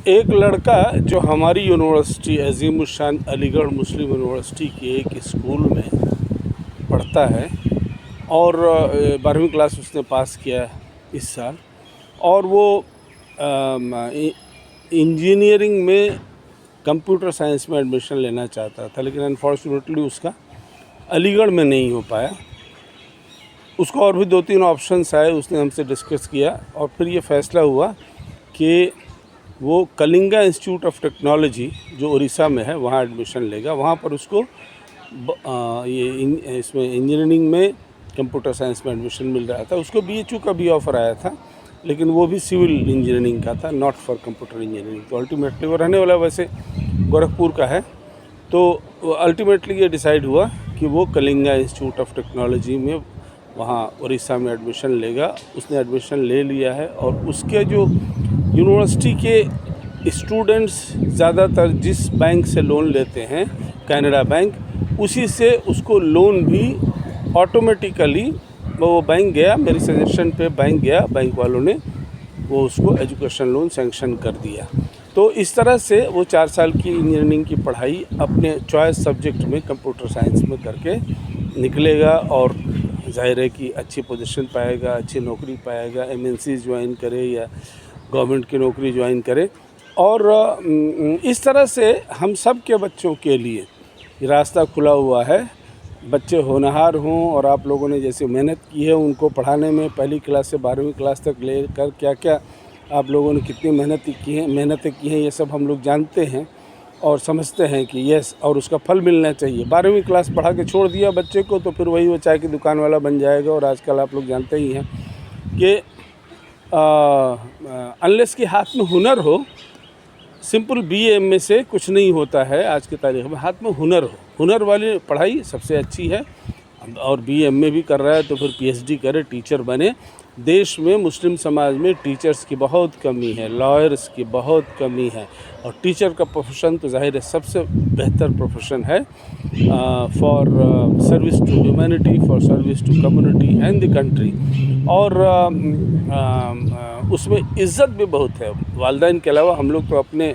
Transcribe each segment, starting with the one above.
एक लड़का जो हमारी यूनिवर्सिटी अज़ीमुशान अलीगढ़ मुस्लिम यूनिवर्सिटी के एक स्कूल में पढ़ता है और 12वीं क्लास उसने पास किया इस साल, और वो इंजीनियरिंग में कंप्यूटर साइंस में एडमिशन लेना चाहता था, लेकिन अनफॉर्चुनेटली उसका अलीगढ़ में नहीं हो पाया। उसको और भी 2-3 ऑप्शंस आए, उसने हमसे डिस्कस किया और फिर ये फ़ैसला हुआ कि वो कलिंगा इंस्टीट्यूट ऑफ टेक्नोलॉजी जो उड़ीसा में है वहाँ एडमिशन लेगा। वहाँ पर उसको इसमें इंजीनियरिंग में कंप्यूटर साइंस में एडमिशन मिल रहा था। उसको BHU का भी ऑफ़र आया था, लेकिन वो भी सिविल इंजीनियरिंग का था, नॉट फॉर कंप्यूटर इंजीनियरिंग। तो अल्टीमेटली वो रहने वाला वैसे गोरखपुर का है, तो अल्टीमेटली ये डिसाइड हुआ कि वो कलिंगा इंस्टीट्यूट ऑफ टेक्नोलॉजी में वहाँ उड़ीसा में एडमिशन लेगा। उसने एडमिशन ले लिया है और उसके जो यूनिवर्सिटी के स्टूडेंट्स ज़्यादातर जिस बैंक से लोन लेते हैं, कैनरा बैंक, उसी से उसको लोन भी ऑटोमेटिकली वो बैंक गया, मेरी सजेशन पे बैंक गया, बैंक वालों ने वो उसको एजुकेशन लोन सैंक्शन कर दिया। तो इस तरह से वो 4 साल की इंजीनियरिंग की पढ़ाई अपने चॉइस सब्जेक्ट में कंप्यूटर साइंस में करके निकलेगा और जाहिर है कि अच्छी पोजीशन पाएगा, अच्छी नौकरी पाएगा, MNC ज्वाइन करे या गवर्नमेंट की नौकरी ज्वाइन करे। और इस तरह से हम सब के बच्चों के लिए रास्ता खुला हुआ है। बच्चे होनहार हों और आप लोगों ने जैसे मेहनत की है उनको पढ़ाने में, पहली क्लास से 12वीं क्लास तक लेकर क्या क्या आप लोगों ने कितनी मेहनतें की हैं, ये सब हम लोग जानते हैं और समझते हैं कि यस, और उसका फल मिलना चाहिए। 12वीं क्लास पढ़ा के छोड़ दिया बच्चे को तो फिर वही वो चाय की दुकान वाला बन जाएगा। और आजकल आप लोग जानते ही हैं कि अनलेस कि हाथ में हुनर हो, सिंपल BA-MA से कुछ नहीं होता है। आज की तारीख में हाथ में हुनर हो, हुनर वाली पढ़ाई सबसे अच्छी है। और BA-MA भी कर रहा है तो फिर PhD करे, टीचर बने। देश में मुस्लिम समाज में टीचर्स की बहुत कमी है, लॉयर्स की बहुत कमी है, और टीचर का प्रोफेशन तो जाहिर है सबसे बेहतर प्रोफेशन है for service to humanity, for service to community and the country. और उसमें इज़्ज़त भी बहुत है। वालिदैन के अलावा हम लोग तो अपने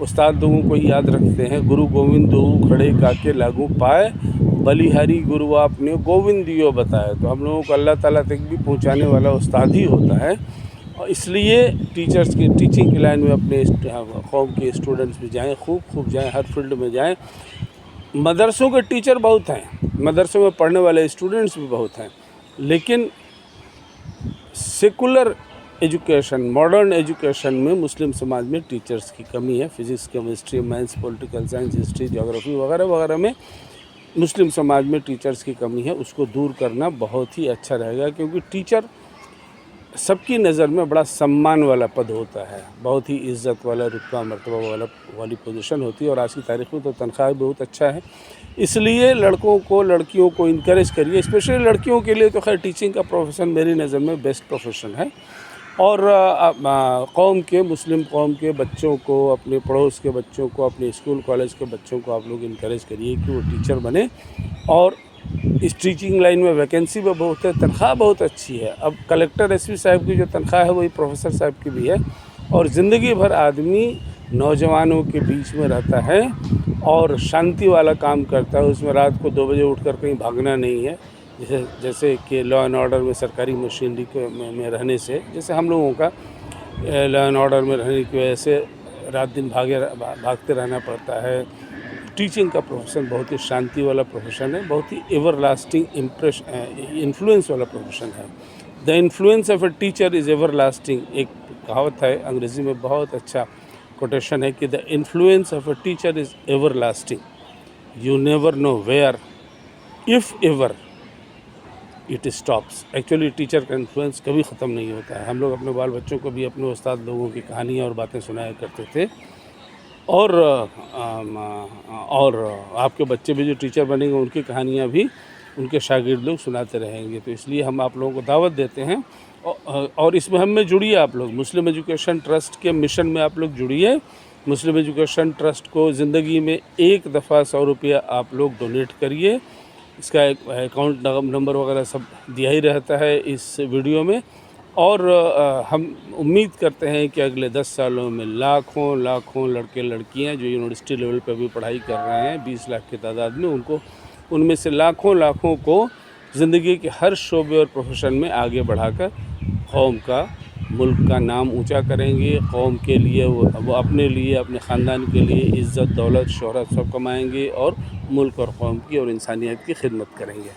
उस्ताद लोगों को ही याद रखते हैं। गुरु गोविंद दोऊ खड़े काके लागू पाए, बलिहारी गुरु आपने गोविंद दियो बताया। तो हम लोगों को अल्लाह ताला तक भी पहुंचाने वाला उस्ताद ही होता है। और इसलिए टीचर्स की टीचिंग की लाइन में अपने कौम के स्टूडेंट्स भी जाएं, खूब जाएं, हर फील्ड में जाएं। मदरसों के टीचर बहुत हैं, मदरसों में पढ़ने वाले स्टूडेंट्स भी बहुत हैं, लेकिन सेकुलर एजुकेशन, मॉडर्न एजुकेशन में मुस्लिम समाज में टीचर्स की कमी है। Physics, chemistry, maths, political science, history, geography वगैरह वगैरह में मुस्लिम समाज में टीचर्स की कमी है। उसको दूर करना बहुत ही अच्छा रहेगा, क्योंकि टीचर सबकी नज़र में बड़ा सम्मान वाला पद होता है, बहुत ही इज़्ज़त वाला, रुतबा मर्तबा वाली पोजीशन होती है। और आज की तारीख में तो तनख्वाह बहुत अच्छा है। इसलिए लड़कों को, लड़कियों को इनकरेज करिए। स्पेशली लड़कियों के लिए तो खैर टीचिंग का प्रोफेशन मेरी नज़र में बेस्ट प्रोफेशन है। और कौम के, मुस्लिम कौम के बच्चों को, अपने पड़ोस के बच्चों को, अपने स्कूल कॉलेज के बच्चों को आप लोग इनकरेज करिए कि वो टीचर बने। और इस टीचिंग लाइन में वैकेंसी भी बहुत है, तनख्वाह बहुत अच्छी है। अब कलेक्टर SP साहब की जो तनख्वाह है वही प्रोफेसर साहब की भी है। और ज़िंदगी भर आदमी नौजवानों के बीच में रहता है और शांति वाला काम करता है। उसमें रात को 2 बजे उठकर कहीं भागना नहीं है, जैसे कि लॉ एंड ऑर्डर में सरकारी मशीनरी में रहने से, जैसे हम लोगों का लॉ एंड ऑर्डर में रहने की वजह से रात दिन भागते रहना पड़ता है। टीचिंग का प्रोफेशन बहुत ही शांति वाला प्रोफेशन है, बहुत ही एवरलास्टिंग इन्फ्लुएंस वाला प्रोफेशन है। The influence of a teacher is everlasting. एक कहावत है अंग्रेज़ी में, बहुत अच्छा कोटेशन है कि the influence of a teacher is everlasting, you never know where if ever it stops. Actually teacher का इन्फ्लुएंस कभी ख़त्म नहीं होता है। हम लोग अपने बाल बच्चों को भी अपने उस्ताद लोगों की कहानियाँ और बातें सुनाया करते थे। और आपके बच्चे भी जो टीचर बनेंगे उनकी कहानियाँ भी उनके शागिर्द लोग सुनाते रहेंगे। तो इसलिए हम आप लोगों को दावत देते हैं और इसमें हम में जुड़िए। आप लोग मुस्लिम एजुकेशन ट्रस्ट के मिशन में आप लोग जुड़िए। मुस्लिम एजुकेशन ट्रस्ट को ज़िंदगी में एक दफ़ा 100 रुपया आप लोग डोनेट करिए। इसका एक अकाउंट नंबर वगैरह सब दिया ही रहता है इस वीडियो में। और हम उम्मीद करते हैं कि अगले 10 सालों में लाखों लड़के लड़कियां जो यूनिवर्सिटी लेवल पर भी पढ़ाई कर रहे हैं 20 लाख की तादाद में, उनको उनमें से लाखों को ज़िंदगी के हर शोबे और प्रोफेशन में आगे बढ़ाकर कौम का, मुल्क का नाम ऊंचा करेंगे। कौम के लिए वो अपने लिए, अपने ख़ानदान के लिए इज़्ज़त, दौलत, शोहरत सब कमाएंगे और मुल्क और कौम की और इंसानियत की खिदमत करेंगे।